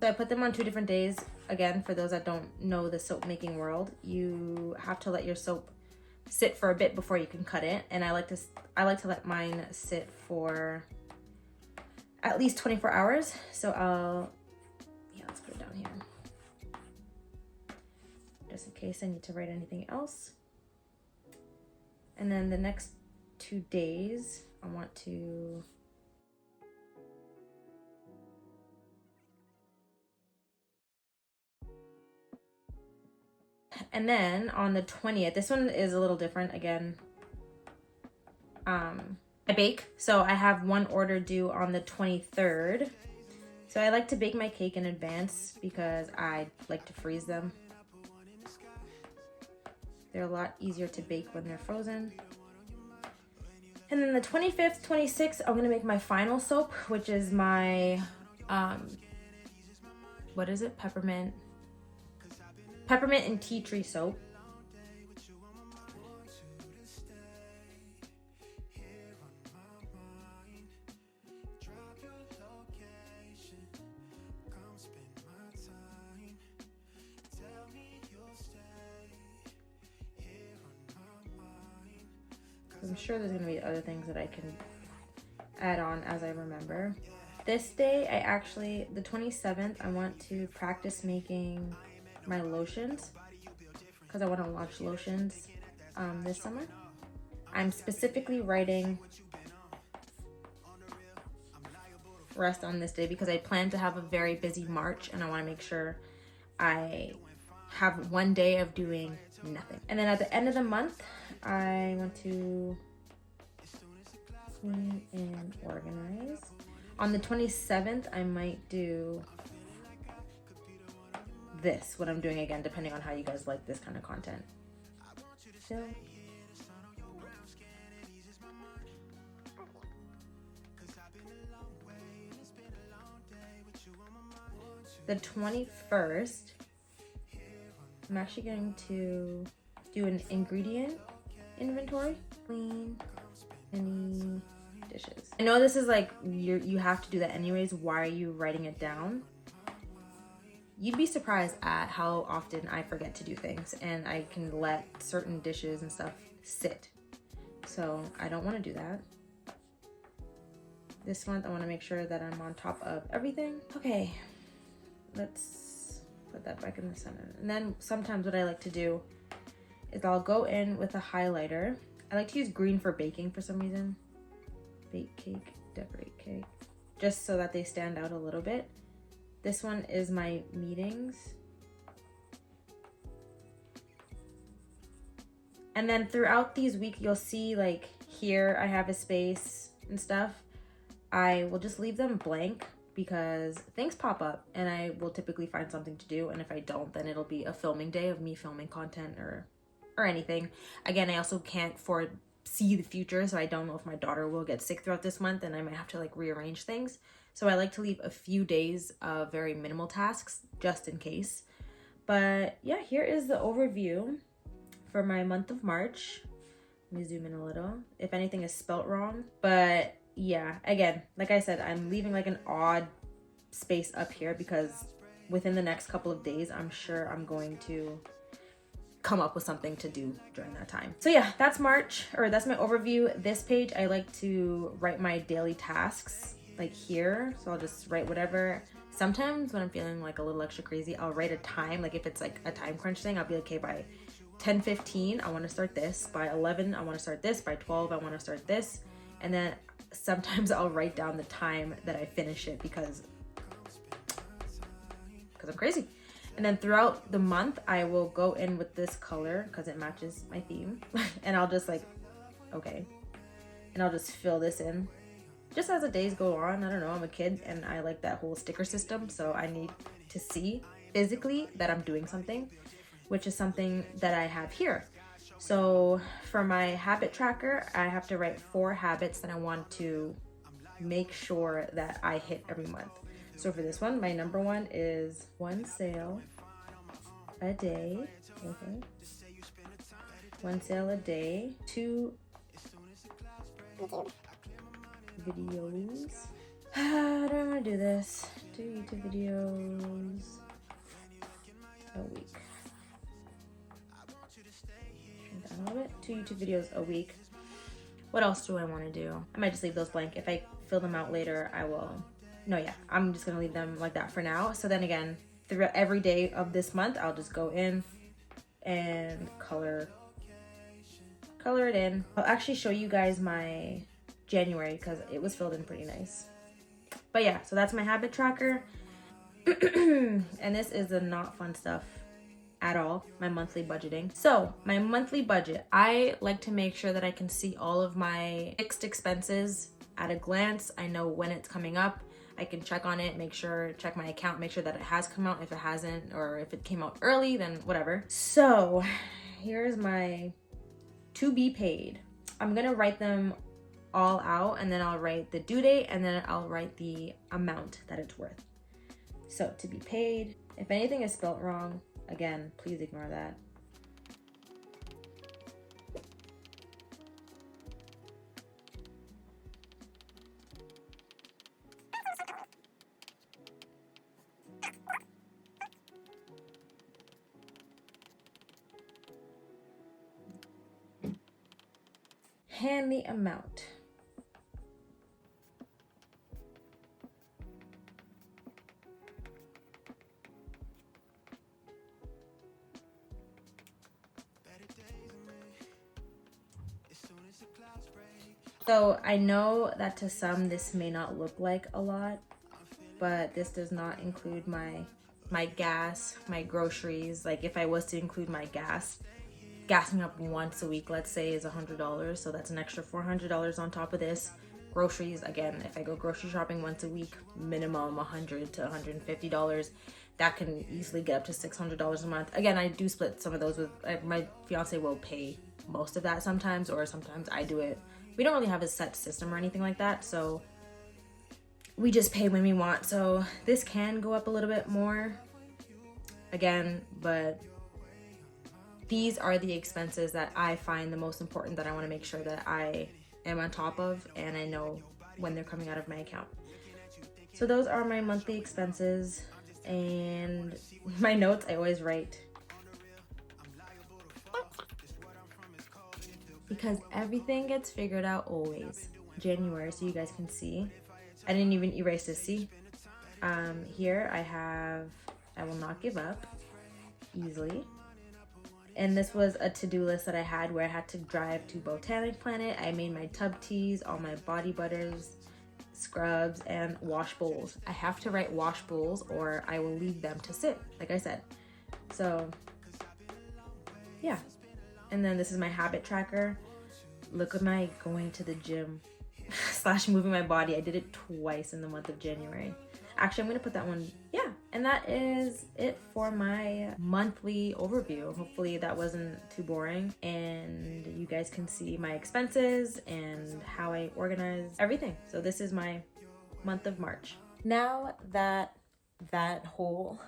so I put them on 2 different days. Again, for those that don't know the soap making world, you have to let your soap sit for a bit before you can cut it. And I like to let mine sit for at least 24 hours. So let's put it down here. Just in case I need to write anything else. And then the next 2 days, I want to and then on the 20th, this one is a little different again. I bake, so I have one order due on the 23rd. So I like to bake my cake in advance because I like to freeze them. They're a lot easier to bake when they're frozen. And then the 25th, 26th, I'm gonna make my final soap, which is my, what is it? Peppermint and tea tree soap. I'm sure there's gonna be other things that I can add on as I remember. This day, the 27th, I want to practice making my lotions, because I want to launch lotions this summer. I'm specifically writing rest on this day because I plan to have a very busy March, and I want to make sure I have one day of doing nothing. And then at the end of the month, I want to clean and organize. On the 27th, I might do this, what I'm doing again, depending on how you guys like this kind of content. So the 21st, I'm actually going to do an ingredient inventory. Clean any dishes. I know this is like, you have to do that anyways. Why are you writing it down? You'd be surprised at how often I forget to do things, and I can let certain dishes and stuff sit. So I don't want to do that. This month I want to make sure that I'm on top of everything. Okay, let's put that back in the center. And then sometimes what I like to do is I'll go in with a highlighter. I like to use green for baking for some reason. Bake cake, decorate cake, just so that they stand out a little bit. This one is my meetings. And then throughout these weeks, you'll see like here I have a space and stuff. I will just leave them blank because things pop up and I will typically find something to do, and if I don't, then it'll be a filming day of me filming content or anything. Again, I also can't foresee the future, so I don't know if my daughter will get sick throughout this month and I might have to like rearrange things. So I like to leave a few days of very minimal tasks just in case. But yeah, here is the overview for my month of March. Let me zoom in a little if anything is spelt wrong. But yeah, again, like I said, I'm leaving like an odd space up here because within the next couple of days, I'm sure I'm going to come up with something to do during that time. So yeah, that's March, or that's my overview. This page, I like to write my daily tasks like here. So I'll just write whatever. Sometimes when I'm feeling like a little extra crazy, I'll write a time. Like if it's like a time crunch thing, I'll be like, okay, by 10:15, I want to start this. By 11, I want to start this. By 12, I want to start this. And then sometimes I'll write down the time that I finish it because I'm crazy. And then throughout the month, I will go in with this color because it matches my theme. And I'll just like, okay. And I'll just fill this in. Just as the days go on, I don't know, I'm a kid and I like that whole sticker system. So I need to see physically that I'm doing something, which is something that I have here. So for my habit tracker, I have to write 4 habits that I want to make sure that I hit every month. So for this one, my number 1 is 1 sale a day. Okay. 1 sale a day. 2 videos. How do I want to do this? 2 YouTube videos a week. Turn down a little bit. 2 YouTube videos a week. What else do I want to do? I might just leave those blank. If I fill them out later, I will. No, yeah, I'm just gonna leave them like that for now. So then again, throughout every day of this month, I'll just go in and color it in. I'll actually show you guys my January because it was filled in pretty nice. But yeah, so that's my habit tracker. And this is the not fun stuff at all, my monthly budgeting. So my monthly budget, I like to make sure that I can see all of my fixed expenses at a glance. I know when it's coming up. I can check on it, check my account, make sure that it has come out. If it hasn't, or if it came out early, then whatever. So here's my to be paid. I'm gonna write them all out and then I'll write the due date and then I'll write the amount that it's worth. So to be paid, if anything is spelt wrong, again, please ignore that. And the amount. So I know that to some this may not look like a lot, but this does not include my gas, my groceries. Like if I was to include my gassing up once a week, let's say, is $100, so that's an extra $400 on top of this. Groceries, again, if I go grocery shopping once a week, minimum $100 to $150. That can easily get up to $600 a month. Again, I do split some of those with my fiance. Will pay most of that sometimes, or sometimes I do it. We don't really have a set system or anything like that, so we just pay when we want. So this can go up a little bit more again, but these are the expenses that I find the most important, that I want to make sure that I am on top of and I know when they're coming out of my account. So those are my monthly expenses, and my notes I always write because everything gets figured out always. January, so you guys can see. I didn't even erase this, see? Here I have, I will not give up easily. And this was a to-do list that I had where I had to drive to Botanic Planet. I made my tub teas, all my body butters, scrubs, and wash bowls. I have to write wash bowls or I will leave them to sit, like I said. So yeah. And then this is my habit tracker. Look at my going to the gym / moving my body. I did it twice in the month of January. Actually, I'm gonna put that one, yeah. And that is it for my monthly overview. Hopefully that wasn't too boring and you guys can see my expenses and how I organize everything. So this is my month of March. Now that that whole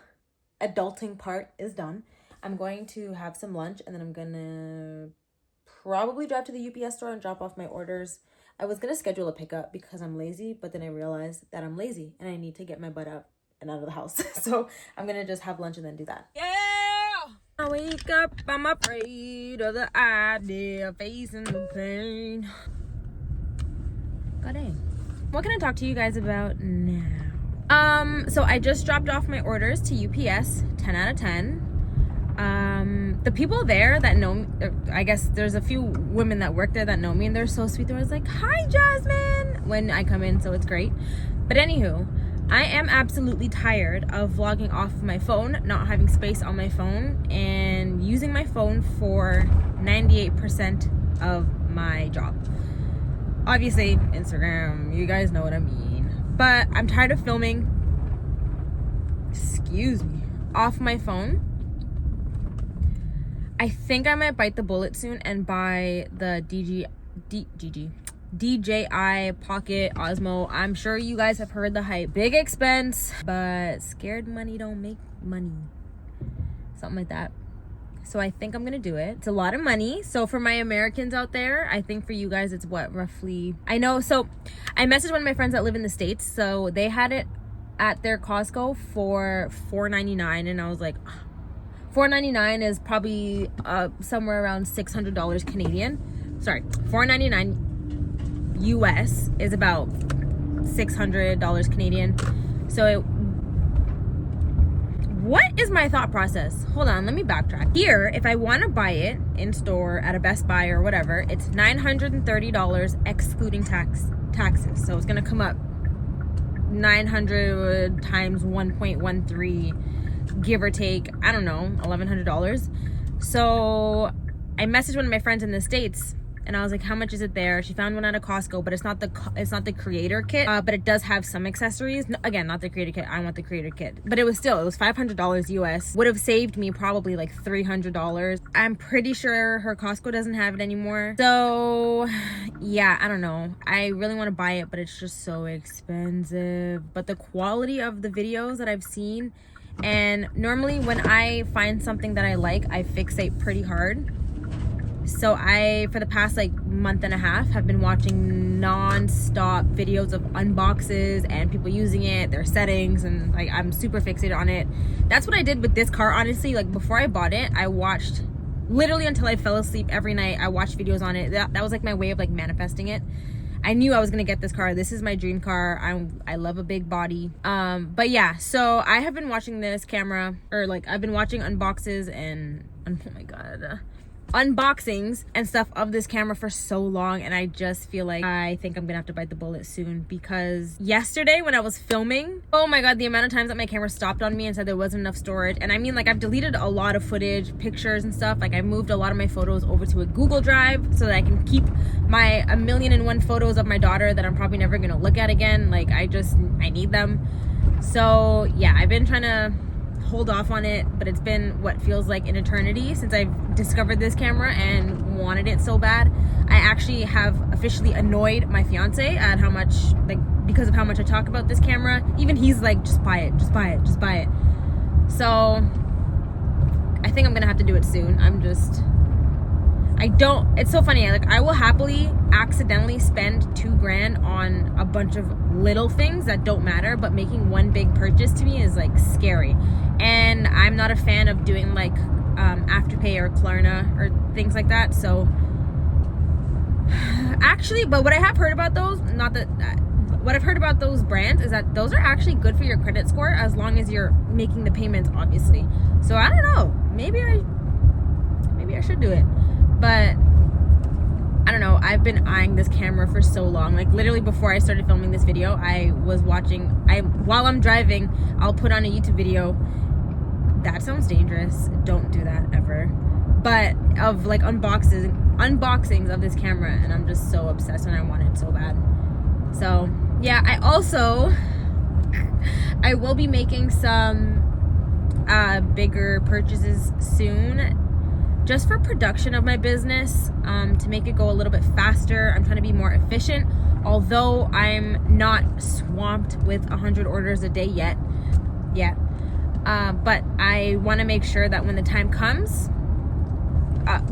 adulting part is done, I'm going to have some lunch and then I'm gonna probably drive to the UPS store and drop off my orders. I was gonna schedule a pickup because I'm lazy, but then I realized that I'm lazy and I need to get my butt up and out of the house. So I'm gonna just have lunch and then do that. Yeah! I wake up, I'm afraid of the idea of facing the pain. God dang. What can I talk to you guys about now? So I just dropped off my orders to UPS, 10 out of 10. The people there that know me, I guess there's a few women that work there that know me and they're so sweet. They're always like, hi Jasmine, when I come in, so it's great. But anywho, I am absolutely tired of vlogging off of my phone, not having space on my phone, and using my phone for 98% of my job. Obviously, Instagram, you guys know what I mean. But I'm tired of filming, excuse me, off my phone. I think I might bite the bullet soon and buy the DJI Pocket Osmo. I'm sure you guys have heard the hype. Big expense, but scared money don't make money. Something like that. So I think I'm gonna do it. It's a lot of money. So for my Americans out there, I think for you guys it's what, roughly, I know. So I messaged one of my friends that live in the States. So they had it at their Costco for $4.99 and I was like, $4.99 is probably somewhere around $600 Canadian. Sorry, $4.99 US is about $600 Canadian. So what is my thought process? Hold on, let me backtrack. Here, if I want to buy it in store at a Best Buy or whatever, it's $930 excluding taxes. So it's gonna come up 900 times 1.13, give or take, I don't know, $1,100. So I messaged one of my friends in the States and I was like, how much is it there? She found one at a Costco, but it's not the creator kit, but it does have some accessories. No, again, not the creator kit. I want the creator kit, but it was $500 US. Would have saved me probably like $300. I'm pretty sure her Costco doesn't have it anymore. So yeah, I don't know. I really want to buy it, but it's just so expensive. But the quality of the videos that I've seen, and normally when I find something that I like, I fixate pretty hard. So I, for the past like month and a half, have been watching non-stop videos of unboxes and people using it, their settings, and like I'm super fixated on it. That's what I did with this car, honestly. Like before I bought it, I watched literally until I fell asleep every night. I watched videos on it. That was like my way of like manifesting it. I knew I was gonna get this car. This is my dream car. I love a big body. But yeah, so I have been watching this camera, or like I've been watching unboxes and oh my god, unboxings and stuff of this camera for so long, and I just feel like I think I'm gonna have to bite the bullet soon, because yesterday when I was filming, oh my god, the amount of times that my camera stopped on me and said there wasn't enough storage. And I mean, like, I've deleted a lot of footage, pictures and stuff. Like I moved a lot of my photos over to a Google Drive so that I can keep my 1,000,001 photos of my daughter that I'm probably never gonna look at again. Like I need them. So yeah, I've been trying to hold off on it, but it's been what feels like an eternity since I've discovered this camera and wanted it so bad. I actually have officially annoyed my fiance at how much, like, because of how much I talk about this camera. Even he's like, just buy it, just buy it, just buy it. So I think I'm gonna have to do it soon. It's so funny, like I will happily accidentally spend $2,000 on a bunch of little things that don't matter, but making one big purchase to me is like scary. And I'm not a fan of doing like Afterpay or Klarna or things like that. So actually, but what I have heard about those, what I've heard about those brands is that those are actually good for your credit score as long as you're making the payments, obviously. So I don't know, maybe I should do it. But I don't know, I've been eyeing this camera for so long. Like literally before I started filming this video, I was watching, while I'm driving, I'll put on a YouTube video. That sounds dangerous. Don't do that ever. But of like unboxings of this camera, and I'm just so obsessed and I want it so bad. So yeah, I also I will be making some bigger purchases soon, just for production of my business, to make it go a little bit faster. I'm trying to be more efficient, although I'm not swamped with 100 orders a day yet. But I want to make sure that when the time comes,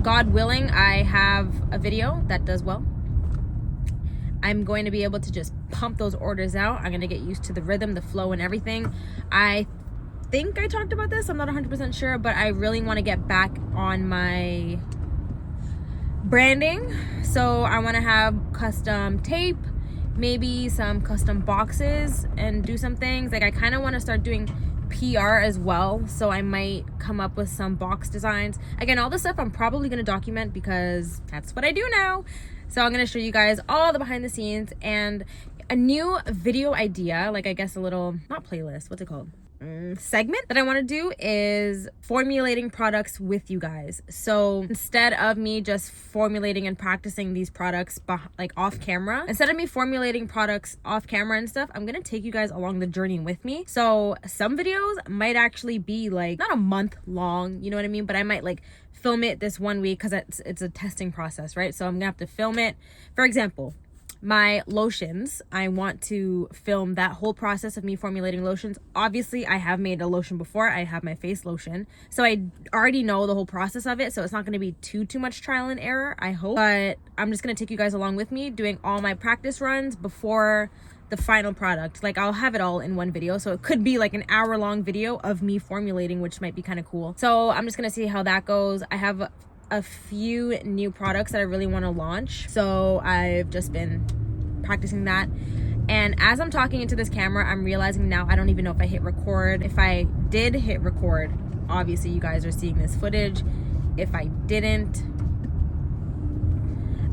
God willing, I have a video that does well. I'm going to be able to just pump those orders out. I'm going to get used to the rhythm, the flow, and everything. I think I talked about this, I'm not 100% sure, but I really want to get back on my branding. So I want to have custom tape, maybe some custom boxes, and do some things. Like, I kind of want to start doing PR as well, so I might come up with some box designs. Again, all this stuff I'm probably going to document because that's what I do now. So I'm going to show you guys all the behind the scenes and a new video idea, like I guess a little, not playlist, what's it called? Segment that I want to do is formulating products with you guys. So instead of me just formulating and practicing these products like off camera, instead of me formulating products off camera and stuff, I'm gonna take you guys along the journey with me. So some videos might actually be like not a month long, you know what I mean, but I might like film it this 1 week because it's a testing process, right? So I'm gonna have to film it. For example, my lotions, I want to film that whole process of me formulating lotions. Obviously, I have made a lotion before. I have my face lotion, so I already know the whole process of it, so it's not going to be too much trial and error, I hope. But I'm just going to take you guys along with me doing all my practice runs before the final product. Like, I'll have it all in one video, so it could be like an hour-long video of me formulating, which might be kind of cool. So I'm just going to see how that goes. I have a few new products that I really want to launch, so I've just been practicing that. And as I'm talking into this camera, I'm realizing now I don't even know if I hit record. If I did hit record, obviously you guys are seeing this footage. If I didn't,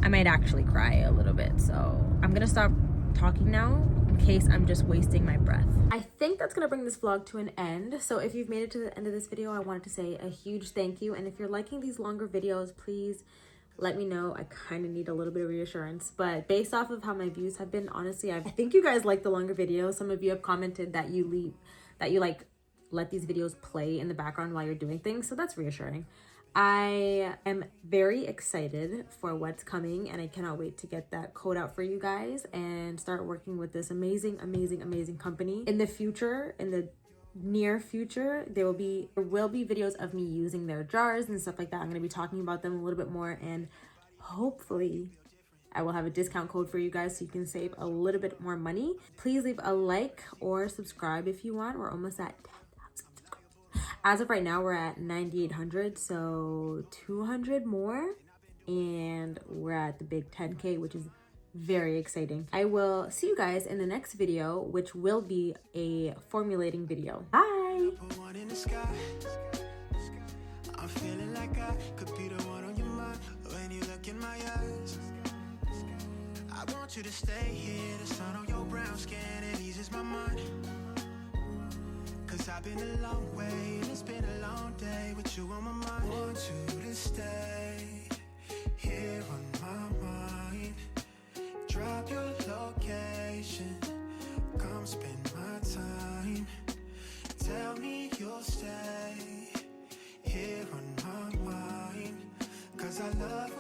I might actually cry a little bit, so I'm gonna stop talking now in case I'm just wasting my breath. I think that's gonna bring this vlog to an end. So if you've made it to the end of this video, I wanted to say a huge thank you. And if you're liking these longer videos, please let me know. I kind of need a little bit of reassurance, but based off of how my views have been, honestly, I think you guys like the longer videos. Some of you have commented that you like let these videos play in the background while you're doing things, so that's reassuring. I am very excited for what's coming, and I cannot wait to get that code out for you guys and start working with this amazing company. In the future, in the near future, there will be videos of me using their jars and stuff like that. I'm going to be talking about them a little bit more, and hopefully I will have a discount code for you guys so you can save a little bit more money. Please leave a like or subscribe if you want. We're almost at 10,000 subscribers. As of right now, we're at 9,800, so 200 more, and we're at the big 10K, which is very exciting. I will see you guys in the next video, which will be a formulating video. Bye. I'm feeling like I could be the one on your mind when you look in my eyes. I want you to stay here, the sun on your brown skin, it eases my mind. Cause I've been a long way and it's been a long day with you on my mind. Want you to stay here on my mind. Drop your location, come spend my time. Tell me you'll stay here on my mind. Cause I love